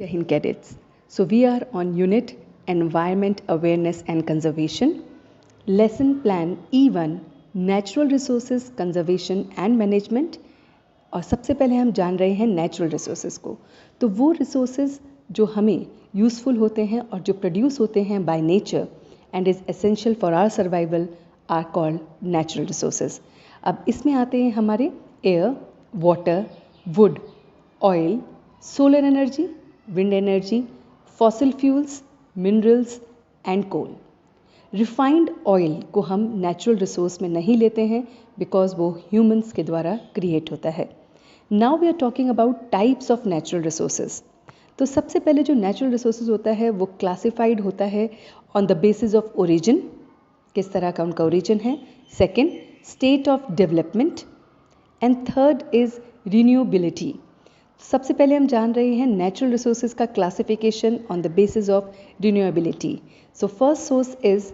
Jai Hind cadets. So we are on unit Environment Awareness and Conservation. Lesson plan E1 Natural Resources Conservation and Management. और सबसे पहले हम जान रहे हैं नेचुरल रिसोर्सेज को। तो वो रिसोर्सेज जो हमें यूज़फुल होते हैं और जो प्रोड्यूस होते हैं by nature and is essential for our survival are called natural resources. अब इसमें आते हैं हमारे air, water, wood, oil, solar energy, wind energy, fossil fuels, minerals and coal. Refined oil को हम नेचुरल रिसोर्स में नहीं लेते हैं बिकॉज वो ह्यूमंस के द्वारा क्रिएट होता है। Now we are talking about types of natural resources. तो सबसे पहले जो नेचुरल रिसोर्सेज होता है वो क्लासिफाइड होता है on the basis of origin, किस तरह का उनका ओरिजिन है। Second, state of development and third is renewability. सबसे पहले हम जान रहे हैं नेचुरल रिसोर्सेज का classification on the basis of renewability. So first source is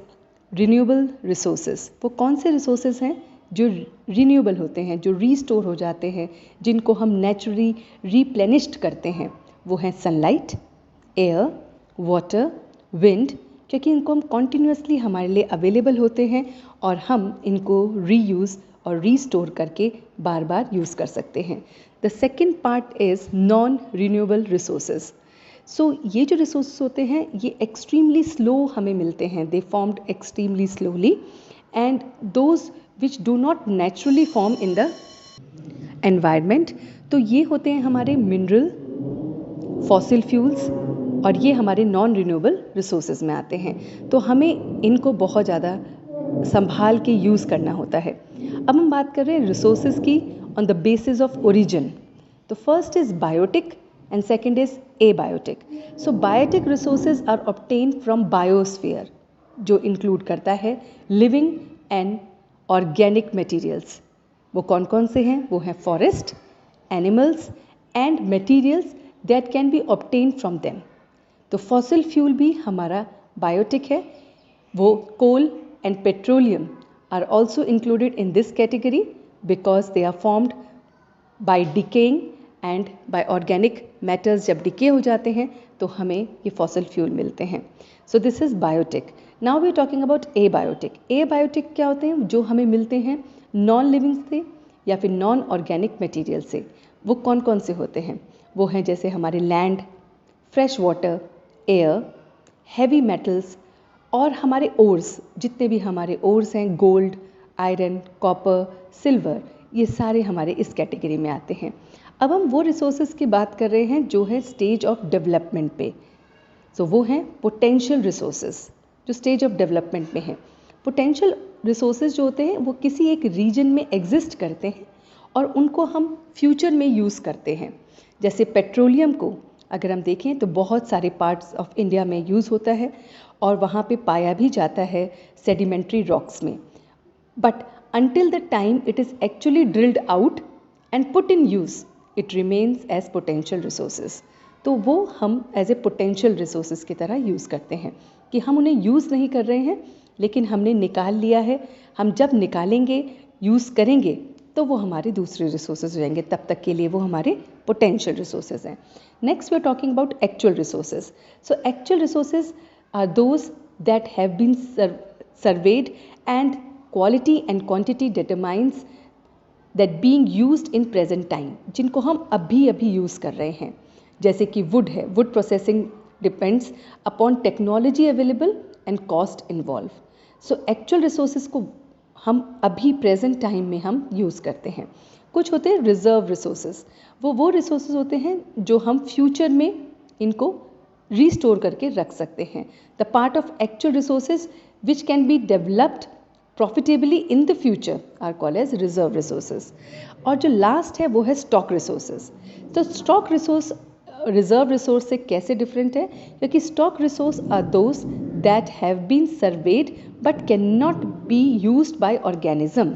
renewable resources. वो कौन से रिसोर्सेज हैं जो रिन्यूएबल होते हैं, जो रीस्टोर हो जाते हैं, जिनको हम नेचुरली रिप्लेनिश्ड करते हैं। वो हैं सनलाइट, एयर, वाटर, विंड, क्योंकि इनको हम कॉन्टिन्यूसली हमारे लिए अवेलेबल होते हैं और हम इनको रीयूज़ और रीस्टोर करके बार बार यूज़ कर सकते हैं। The second part is non renewable resources. So ये जो रिसोर्सेज होते हैं ये एक्सट्रीमली स्लो हमें मिलते हैं। दे formed extremely slowly and those which do not naturally form in the environment. तो ये होते हैं हमारे मिनरल, फॉसिल फ्यूल्स और ये हमारे नॉन रिन्यूएबल रिसोर्सेज में आते हैं। तो हमें इनको बहुत ज़्यादा संभाल के यूज़ करना होता है। अब हम बात कर रहे हैं रिसोर्सेज की on the basis of origin. तो first is biotic and second is abiotic. So biotic resources are obtained from biosphere, जो इंक्लूड करता है लिविंग एंड ऑर्गेनिक मटेरियल्स। वो कौन कौन से हैं? वो हैं forest, animals and materials that can be obtained from them. तो फॉसिल फ्यूल भी हमारा बायोटिक है। वो coal and petroleum are also included in this category because they are formed by decaying and by organic matters। जब decay हो जाते हैं तो हमें ये fossil fuel मिलते हैं। So this is biotic. Now we are talking about abiotic. Abiotic क्या होते हैं? जो हमें मिलते हैं नॉन लिविंग से या फिर नॉन ऑर्गेनिक मटेरियल से। वो कौन कौन से होते हैं? वो हैं जैसे हमारे land, fresh water, air, heavy metals और हमारे ओर्स। जितने भी हमारे ओर्स हैं, गोल्ड, आयरन, कॉपर, सिल्वर, ये सारे हमारे इस कैटेगरी में आते हैं। अब हम वो रिसोर्सेज की बात कर रहे हैं जो है स्टेज ऑफ डेवलपमेंट पे। सो वो हैं पोटेंशियल रिसोर्सेज, जो स्टेज ऑफ डेवलपमेंट में हैं। पोटेंशियल रिसोर्सेज जो होते हैं वो किसी एक रीजन में एग्जिस्ट करते हैं और उनको हम फ्यूचर में यूज़ करते हैं। जैसे पेट्रोलियम को अगर हम देखें तो बहुत सारे पार्ट्स ऑफ इंडिया में यूज़ होता है और वहाँ पे पाया भी जाता है सेडिमेंट्री रॉक्स में। But until the time it is actually drilled out and put in use, it remains as potential resources। तो वो हम एज ए पोटेंशियल रिसोर्सेज की तरह यूज़ करते हैं कि हम उन्हें यूज़ नहीं कर रहे हैं लेकिन हमने निकाल लिया है। हम जब निकालेंगे, यूज़ करेंगे तो वो हमारे दूसरे रिसोर्सेज हो जाएंगे, तब तक के लिए वो हमारे पोटेंशियल रिसोर्सेज हैं। Next we are talking about actual resources. So actual resources are those that have been surveyed and quality and quantity determines that being used in present time, जिनको हम अभी अभी यूज़ कर रहे हैं। जैसे कि वुड है, would processing depends upon technology available and cost involve. So actual resources को हम अभी प्रेजेंट टाइम में हम यूज़ करते हैं। कुछ होते हैं रिजर्व रिसोर्सेज। वो रिसोर्सेज होते हैं जो हम फ्यूचर में इनको रीस्टोर करके रख सकते हैं। The part of actual resources which can be developed profitably in the future are called as reserve resources. और जो लास्ट है वो है स्टॉक रिसोर्सेज। तो स्टॉक रिसोर्स रिजर्व रिसोर्स से कैसे डिफरेंट है? क्योंकि stock resource are those that have been surveyed but can not be used by organism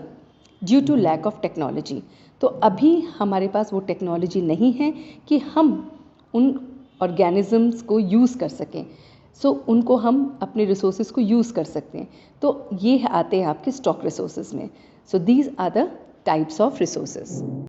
due to lack of technology. तो अभी हमारे पास वो टेक्नोलॉजी नहीं है कि हम उन ऑर्गेनिजम्स को यूज़ कर सकें। सो उनको हम अपने रिसोर्सेज को यूज़ कर सकते हैं। तो ये आते हैं आपके स्टॉक रिसोर्सेज में। So these are the types of resources.